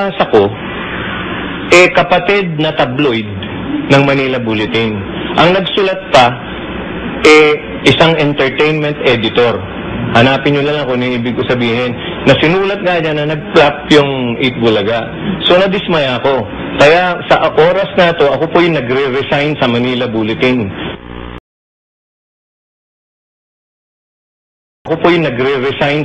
nabasa ko, kapatid na tabloid ng Manila Bulletin. Ang nagsulat pa, isang entertainment editor. Hanapin nyo lang kung ano yung ibig ko sabihin. Na sinulat nga niya na nag-flap yung 8 Bulaga. So, nadismaya ako. Kaya sa oras na to, ako po yung nagre-resign sa Manila Bulletin. Ako po yung nagre-resign.